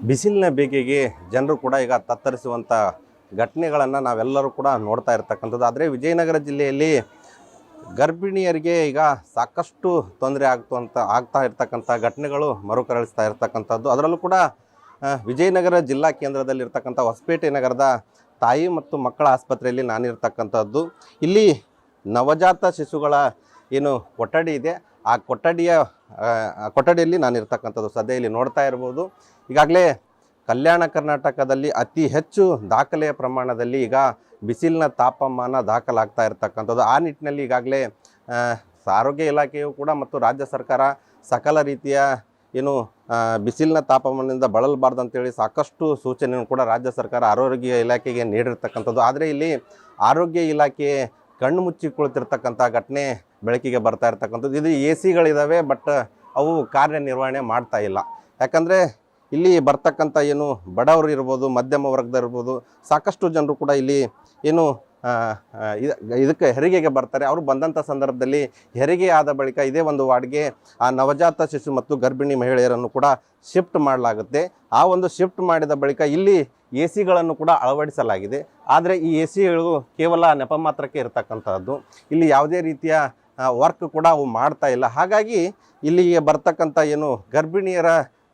ಬಿಸಿಲಿನ ಬೇಗೆಗೆ ಜನರು ಕೂಡ ಈಗ ತತ್ತರಿಸುವಂಥ ಘಟನೆಗಳನ್ನು ನಾವೆಲ್ಲರೂ ಕೂಡ ನೋಡ್ತಾ ಇರ್ತಕ್ಕಂಥದ್ದು. ಆದರೆ ವಿಜಯನಗರ ಜಿಲ್ಲೆಯಲ್ಲಿ ಗರ್ಭಿಣಿಯರಿಗೆ ಈಗ ಸಾಕಷ್ಟು ತೊಂದರೆ ಆಗ್ತಾ ಇರ್ತಕ್ಕಂಥ ಘಟನೆಗಳು ಮರುಕಳಿಸ್ತಾ ಇರ್ತಕ್ಕಂಥದ್ದು. ಅದರಲ್ಲೂ ಕೂಡ ವಿಜಯನಗರ ಜಿಲ್ಲಾ ಕೇಂದ್ರದಲ್ಲಿರ್ತಕ್ಕಂಥ ಹೊಸಪೇಟೆ ನಗರದ ತಾಯಿ ಮತ್ತು ಮಕ್ಕಳ ಆಸ್ಪತ್ರೆಯಲ್ಲಿ ನಾನಿರ್ತಕ್ಕಂಥದ್ದು. ಇಲ್ಲಿ ನವಜಾತ ಶಿಶುಗಳ ಏನು ಕೊಠಡಿ ಇದೆ, ಆ ಕೊಠಡಿಯಲ್ಲಿ ನಾನಿರ್ತಕ್ಕಂಥದ್ದು. ಸದ್ಯ ಇಲ್ಲಿ ನೋಡ್ತಾ ಇರ್ಬೋದು, ಈಗಾಗಲೇ ಕಲ್ಯಾಣ ಕರ್ನಾಟಕದಲ್ಲಿ ಅತಿ ಹೆಚ್ಚು ದಾಖಲೆಯ ಪ್ರಮಾಣದಲ್ಲಿ ಈಗ ಬಿಸಿಲಿನ ತಾಪಮಾನ ದಾಖಲಾಗ್ತಾ ಇರ್ತಕ್ಕಂಥದ್ದು. ಆ ನಿಟ್ಟಿನಲ್ಲಿ ಈಗಾಗಲೇ ಆರೋಗ್ಯ ಇಲಾಖೆಯು ಕೂಡ ಮತ್ತು ರಾಜ್ಯ ಸರ್ಕಾರ ಸಕಲ ರೀತಿಯ ಏನು ಬಿಸಿಲಿನ ತಾಪಮಾನದಿಂದ ಬಳಲಬಾರ್ದು ಅಂತೇಳಿ ಸಾಕಷ್ಟು ಸೂಚನೆಯನ್ನು ಕೂಡ ರಾಜ್ಯ ಸರ್ಕಾರ ಆರೋಗ್ಯ ಇಲಾಖೆಗೆ ನೀಡಿರ್ತಕ್ಕಂಥದ್ದು. ಆದರೆ ಇಲ್ಲಿ ಆರೋಗ್ಯ ಇಲಾಖೆ ಕಣ್ಣು ಮುಚ್ಚಿ ಕುಳಿತಿರ್ತಕ್ಕಂಥ ಘಟನೆ ಬೆಳಕಿಗೆ ಬರ್ತಾ ಇರ್ತಕ್ಕಂಥದ್ದು. ಇದು ಎ ಸಿಗಳಿದ್ದಾವೆ, ಬಟ್ ಅವು ಕಾರ್ಯನಿರ್ವಹಣೆ ಮಾಡ್ತಾ ಇಲ್ಲ. ಯಾಕಂದರೆ ಇಲ್ಲಿ ಬರ್ತಕ್ಕಂಥ ಏನು ಬಡವರು ಇರ್ಬೋದು, ಮಧ್ಯಮ ವರ್ಗದರ್ಬೋದು, ಸಾಕಷ್ಟು ಜನರು ಕೂಡ ಇಲ್ಲಿ ಏನು ಇದಕ್ಕೆ ಹೆರಿಗೆಗೆ ಬರ್ತಾರೆ. ಅವರು ಬಂದಂಥ ಸಂದರ್ಭದಲ್ಲಿ ಹೆರಿಗೆ ಆದ ಬಳಿಕ ಇದೇ ಒಂದು ವಾರ್ಡ್ಗೆ ಆ ನವಜಾತ ಶಿಶು ಮತ್ತು ಗರ್ಭಿಣಿ ಮಹಿಳೆಯರನ್ನು ಕೂಡ ಶಿಫ್ಟ್ ಮಾಡಲಾಗುತ್ತೆ. ಆ ಒಂದು ಶಿಫ್ಟ್ ಮಾಡಿದ ಬಳಿಕ ಇಲ್ಲಿ ಎ ಸಿಗಳನ್ನು ಕೂಡ ಅಳವಡಿಸಲಾಗಿದೆ. ಆದರೆ ಈ ಎ ಸಿಗಳು ಕೇವಲ ನೆಪ ಮಾತ್ರಕ್ಕೆ ಇರತಕ್ಕಂಥದ್ದು. ಇಲ್ಲಿ ಯಾವುದೇ ರೀತಿಯ ವರ್ಕ್ ಕೂಡ ಅವು ಮಾಡ್ತಾ ಇಲ್ಲ. ಹಾಗಾಗಿ ಇಲ್ಲಿಗೆ ಬರ್ತಕ್ಕಂಥ ಏನು ಗರ್ಭಿಣಿಯರ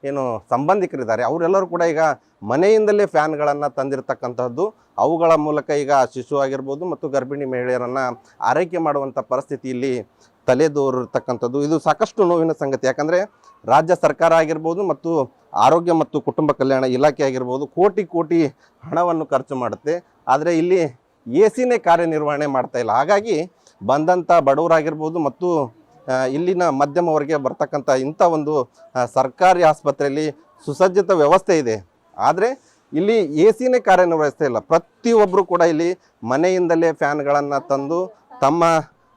ಏನು ಸಂಬಂಧಿಕರಿದ್ದಾರೆ ಅವರೆಲ್ಲರೂ ಕೂಡ ಈಗ ಮನೆಯಿಂದಲೇ ಫ್ಯಾನ್ಗಳನ್ನು ತಂದಿರತಕ್ಕಂಥದ್ದು. ಅವುಗಳ ಮೂಲಕ ಈಗ ಶಿಶು ಆಗಿರ್ಬೋದು ಮತ್ತು ಗರ್ಭಿಣಿ ಮಹಿಳೆಯರನ್ನು ಆರೈಕೆ ಮಾಡುವಂಥ ಪರಿಸ್ಥಿತಿ ಇಲ್ಲಿ ತಲೆದೋರಿರ್ತಕ್ಕಂಥದ್ದು. ಇದು ಸಾಕಷ್ಟು ನೋವಿನ ಸಂಗತಿ. ಯಾಕಂದರೆ ರಾಜ್ಯ ಸರ್ಕಾರ ಆಗಿರ್ಬೋದು ಮತ್ತು ಆರೋಗ್ಯ ಮತ್ತು ಕುಟುಂಬ ಕಲ್ಯಾಣ ಇಲಾಖೆ ಆಗಿರ್ಬೋದು ಕೋಟಿ ಹಣವನ್ನು ಖರ್ಚು ಮಾಡುತ್ತೆ. ಆದರೆ ಇಲ್ಲಿ ಎ ಸಿನೇ ಕಾರ್ಯನಿರ್ವಹಣೆ ಮಾಡ್ತಾ ಇಲ್ಲ. ಹಾಗಾಗಿ ಬಂದಂಥ ಬಡವರಾಗಿರ್ಬೋದು ಮತ್ತು ಇಲ್ಲಿನ ಮಧ್ಯಮ ವರ್ಗಕ್ಕೆ ಬರ್ತಕ್ಕಂಥ ಇಂಥ ಒಂದು ಸರ್ಕಾರಿ ಆಸ್ಪತ್ರೆಯಲ್ಲಿ ಸುಸಜ್ಜಿತ ವ್ಯವಸ್ಥೆ ಇದೆ, ಆದರೆ ಇಲ್ಲಿ ಎ ಸಿನೇ ಕಾರ್ಯನಿರ್ವಹಿಸ್ತಾ ಇಲ್ಲ. ಪ್ರತಿಯೊಬ್ಬರು ಕೂಡ ಇಲ್ಲಿ ಮನೆಯಿಂದಲೇ ಫ್ಯಾನ್ಗಳನ್ನು ತಂದು ತಮ್ಮ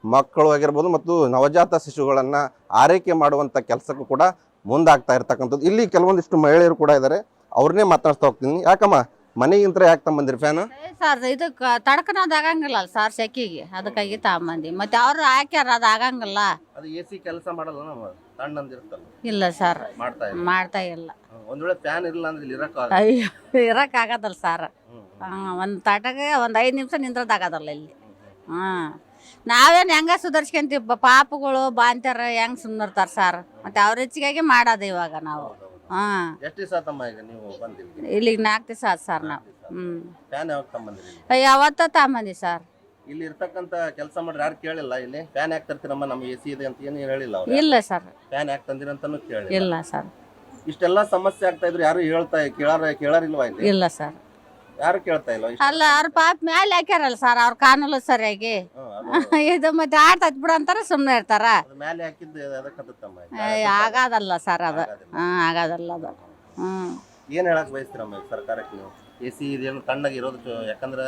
ಮಕ್ಕಳು ಆಗಿರ್ಬೋದು ಮತ್ತು ನವಜಾತ ಶಿಶುಗಳನ್ನು ಆರೈಕೆ ಮಾಡುವಂಥ ಕೆಲಸಕ್ಕೂ ಕೂಡ ಮುಂದಾಗ್ತಾ ಇರ್ತಕ್ಕಂಥದ್ದು. ಇಲ್ಲಿ ಕೆಲವೊಂದಿಷ್ಟು ಮಹಿಳೆಯರು ಕೂಡ ಇದ್ದಾರೆ, ಅವ್ರನ್ನೇ ಮಾತಾಡ್ತಾ ಹೋಗ್ತೀನಿ. ಯಾಕಮ್ಮ ಮನೆಗಿಂತ ಯಾಕೆ ತಗೊಂಬಂದಿರಿ ಫ್ಯಾನು? ಸರ್ ಇದಕ್ಕೆ ತಡ್ಕೊಳೋದು ಆಗಂಗಿಲ್ಲ ಸರ್, ಸೆಕಿಗೆ ಅದಕ್ಕಾಗಿ ತಗೊಂಬಂದಿ. ಮತ್ತೆ ಅವ್ರು ಹಾಕ್ಯಾರ ಅದು ಆಗಂಗಿಲ್ಲ. ಅದು ಎ ಸಿ ಕೆಲಸ ಮಾಡಲ್ಲ, ತಣ್ಣಂದಿರುತ್ತಲ್ಲ. ಇಲ್ಲ ಸರ್, ಮಾಡ್ತಾ ಇಲ್ಲ. ಒಂದ್ ವೇಳೆ ಫ್ಯಾನ್ ಇಲ್ಲ ಅಂದ್ರೆ ಇಲ್ಲಿ ಇರಕ್ ಆಗದಲ್ಲ ಸರ್. ಒಂದು ತಟಗೆ ಒಂದು 5 ನಿಮಿಷ ನಿಂದ್ರದಾಗದಲ್ಲ ಇಲ್ಲಿ. ನಾವೇನು ಹೆಂಗ ಸುಧಾರಿಸ್ಕೊಂತೀವಿ, ಪಾಪಗಳು ಬಾಂತಾರ ಹೆಂಗ್ ಸುಮ್ಮನಿರ್ತಾರ ಸರ್. ಮತ್ತೆ ಅವ್ರ ಹೆಚ್ಚಿಗಾಗಿ ಮಾಡೋದು ಇವಾಗ ನಾವು. ಇಲ್ಲಿಗೆ 4 ದಿವಸ ಆಯ್ತು ಸರ್ ನಾವು. ಯಾವತ್ತ ತಗೊಂಬಂದಿ ಸರ್. ಇಲ್ಲಿ ಇರ್ತಕ್ಕಂತ ಕೆಲಸ ಮಾಡ್ರಿ ಯಾರು ಕೇಳಿಲ್ಲ. ಇಲ್ಲಿ ಫ್ಯಾನ್ ಯಾಕೆ ತರ್ತೀರಮ್ಮ, ನಮ್ಗೆ ಎ ಸಿ ಇದೆ ಅಂತ ಏನು ಹೇಳಿಲ್ಲ. ಇಲ್ಲ ಸರ್, ಫ್ಯಾನ್ ಯಾಕೆ ತಂದಿರ ಅಂತಾನು ಕೇಳಿಲ್ಲ. ಇಲ್ಲ ಸರ್. ಇಷ್ಟೆಲ್ಲ ಸಮಸ್ಯೆ ಆಗ್ತಾ ಇದ್ರು ಯಾರು ಕೇಳಾರಿಲ್ವಾ ಇಲ್ಲಿ? ಇಲ್ಲ ಸರ್, ಯಾರು ಕೇಳ್ತಾ ಇಲ್ಲ. ಅಲ್ಲ ಅವ್ರ ಪಾಪ ಮ್ಯಾಲೆ ಹಾಕ್ಯಾರಲ್ಲ ಸರ್, ಅವ್ರ ಕಾನೂನು ಸರಿಯಾಗಿ ಇದು ಮತ್ತೆ ಆಡ್ತೈತ್ ಬಿಡ ಅಂತಾರ ಸುಮ್ಮನೆ ಇರ್ತಾರ. ಮೇಲೆ ಹಾಕಿದ್ದು ಆಗಾದಲ್ಲ ಸರ್, ಅದು ಆಗಾದಲ್ಲ ಅದು. ಏನ್ ಹೇಳಕ್ ಬಯಸ್ತೀರಮ್ಮ ಸರ್ಕಾರಕ್ಕೆ ನೀವು? ಎ ಸಿ ಇದೇನು ತಣ್ಣಗೆ ಇರೋದು, ಯಾಕಂದ್ರೆ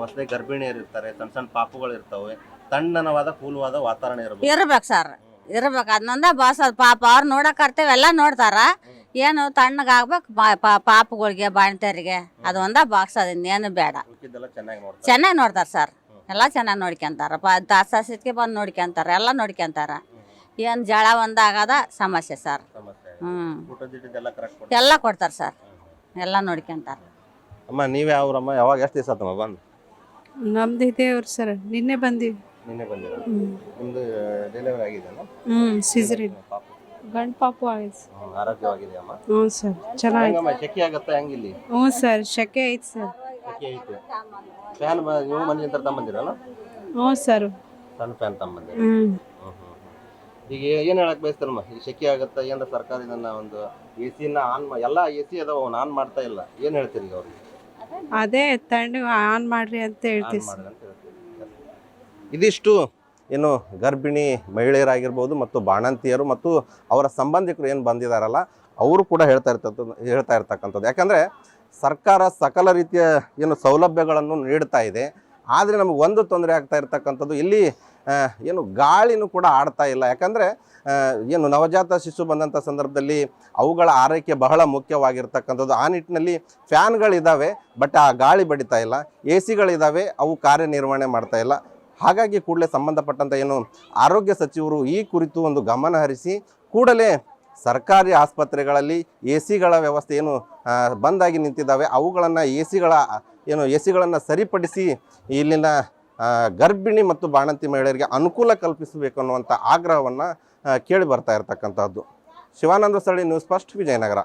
ಹೊಸದಾಗಿ ಗರ್ಭಿಣಿಯರು ಇರ್ತಾರೆ, ಸಣ್ಣ ಸಣ್ಣ ಪಾಪುಗಳು ಇರ್ತಾವೆ, ತಣ್ಣನವಾದ ಕೂಲವಾದ ವಾತಾವರಣ ಇರ್ಬೇಕು ಸರ್, ಇರ್ಬೇಕು. ಅದನ್ನೊಂದ ಬಾಸ್ ಪಾಪ ಅವ್ರು ನೋಡಕ್ ಕರ್ತೇವೆ ಎಲ್ಲ ನೋಡ್ತಾರ. ಏನು ತಣ್ಣಗಾಗ್ಬೇಕು ಪಾಪಗಳಿಗೆ ಬಾಣ್ತರಿಗೆ, ಅದು ಒಂದ ಬಾಕ್ಸ್. ಅದನ್ನ ಏನು ಬೇಡ, ಚೆನ್ನಾಗಿ ನೋಡ್ತಾರ ಸರ್. ಎಲ್ಲ ಚೆನ್ನಾಗಿ ನೋಡ್ಕೊಂತಾರ. ತಾಸಿಗೆ ಬಂದು ನೋಡ್ಕೊಂತಾರ, ಎಲ್ಲ ನೋಡ್ಕೊಂತಾರ. ಏನು ಜಳ ಒಂದಾಗದ ಸಮಸ್ಯೆ ಸರ್. ಎಲ್ಲ ಕೊಡ್ತಾರ ಸರ್, ಎಲ್ಲ ನೋಡ್ಕೊಂತಾರ. ಅಮ್ಮ ನೀವೇ ಅವ್ರಮ್ಮ ಯಾವಾಗ ಎಷ್ಟು ದಿವಸ ಆತಮ್ಮ ಬಂದು? ನಮ್ದು ಇದೆ ಅವ್ರು ಸರ್, ನಿನ್ನೆ ಬಂದೀವಿ. ನಿನ್ನೆ ಬಂದಿರ? ನಿಮ್ದು ಡೆಲಿವರಿ ಆಗಿದೆಯಲ್ಲ? ಸಿಸರಿನ್ ಗಂಡು ಪಾಪು ಆಗಿದೆ. ಆರೋಗ್ಯವಾಗಿದೆಯಮ್ಮ? ಸರ್, ಚೆನ್ನಾಗಿ. ಶೆಕೆ ಆಗತ್ತಾ ಹೆಂಗಿಲ್ಲಿ? ಸರ್, ಶೆಕೆ ಐತೆ ಸರ್. ಶೆಕೆ ಐತೆ. ಫ್ಯಾನ್ ನೀವು ಮನೆಯಿಂದ ತಗೊಂಬಂದಿರಲ್ಲ? ಸರ್, ಸಣ್ಣ ಫ್ಯಾನ್ ತಗೊಂಬಂದಿರ. ಈಗ ಏನ್ ಹೇಳಕ್ ಬಯಸ್ತಾರಮ್ಮ? ಈ ಶೆಕೆ ಆಗತ್ತಾ, ಏನಾರ ಸರ್ಕಾರ ಇದನ್ನ ಒಂದು ಎ ಸಿನ ಆನ್ ಎಲ್ಲ ಎ ಸಿ ಅದಾವ ಆನ್ ಮಾಡ್ತಾ ಇಲ್ಲ, ಏನ್ ಹೇಳ್ತೀರಿ ಈಗ ಅವ್ರಿಗೆ? ಅದೇ ತಣ್ಣಗೆ ಆನ್ ಮಾಡ್ರಿ ಅಂತ ಹೇಳ್ತೀವಿ. ಇದಿಷ್ಟು ಏನು ಗರ್ಭಿಣಿ ಮಹಿಳೆಯರಾಗಿರ್ಬೋದು ಮತ್ತು ಬಾಣಂತಿಯರು ಮತ್ತು ಅವರ ಸಂಬಂಧಿಕರು ಏನು ಬಂದಿದ್ದಾರಲ್ಲ ಅವರು ಕೂಡ ಹೇಳ್ತಾ ಇರ್ತಕ್ಕಂಥದ್ದು. ಯಾಕಂದರೆ ಸರ್ಕಾರ ಸಕಲ ರೀತಿಯ ಏನು ಸೌಲಭ್ಯಗಳನ್ನು ನೀಡ್ತಾ ಇದೆ, ಆದರೆ ನಮಗೆ ಒಂದು ತೊಂದರೆ ಆಗ್ತಾ ಇರ್ತಕ್ಕಂಥದ್ದು ಇಲ್ಲಿ ಏನು ಗಾಳಿನೂ ಕೂಡ ಆಡ್ತಾ ಇಲ್ಲ. ಯಾಕಂದರೆ ಏನು ನವಜಾತ ಶಿಶು ಬಂದಂಥ ಸಂದರ್ಭದಲ್ಲಿ ಅವುಗಳ ಆರೈಕೆ ಬಹಳ ಮುಖ್ಯವಾಗಿರ್ತಕ್ಕಂಥದ್ದು. ಆ ನಿಟ್ಟಿನಲ್ಲಿ ಫ್ಯಾನ್ಗಳಿದ್ದಾವೆ, ಬಟ್ ಆ ಗಾಳಿ ಬಡಿತಾ ಇಲ್ಲ. ಎ ಸಿಗಳಿದ್ದಾವೆ, ಅವು ಕಾರ್ಯನಿರ್ವಹಣೆ ಮಾಡ್ತಾ ಇಲ್ಲ. ಹಾಗಾಗಿ ಕೂಡಲೇ ಸಂಬಂಧಪಟ್ಟಂಥ ಏನು ಆರೋಗ್ಯ ಸಚಿವರು ಈ ಕುರಿತು ಒಂದು ಗಮನ ಹರಿಸಿ ಕೂಡಲೇ ಸರ್ಕಾರಿ ಆಸ್ಪತ್ರೆಗಳಲ್ಲಿ ಎ ಸಿಗಳ ವ್ಯವಸ್ಥೆ ಏನು ಬಂದಾಗಿ ನಿಂತಿದ್ದಾವೆ ಅವುಗಳನ್ನು ಎ ಸಿಗಳನ್ನು ಸರಿಪಡಿಸಿ ಇಲ್ಲಿನ ಗರ್ಭಿಣಿ ಮತ್ತು ಬಾಣಂತಿ ಮಹಿಳೆಯರಿಗೆ ಅನುಕೂಲ ಕಲ್ಪಿಸಬೇಕು ಅನ್ನುವಂಥ ಆಗ್ರಹವನ್ನು ಕೇಳಿ ಬರ್ತಾ ಇರತಕ್ಕಂಥದ್ದು. Shivananda Sthali, news first, Vijayanagara.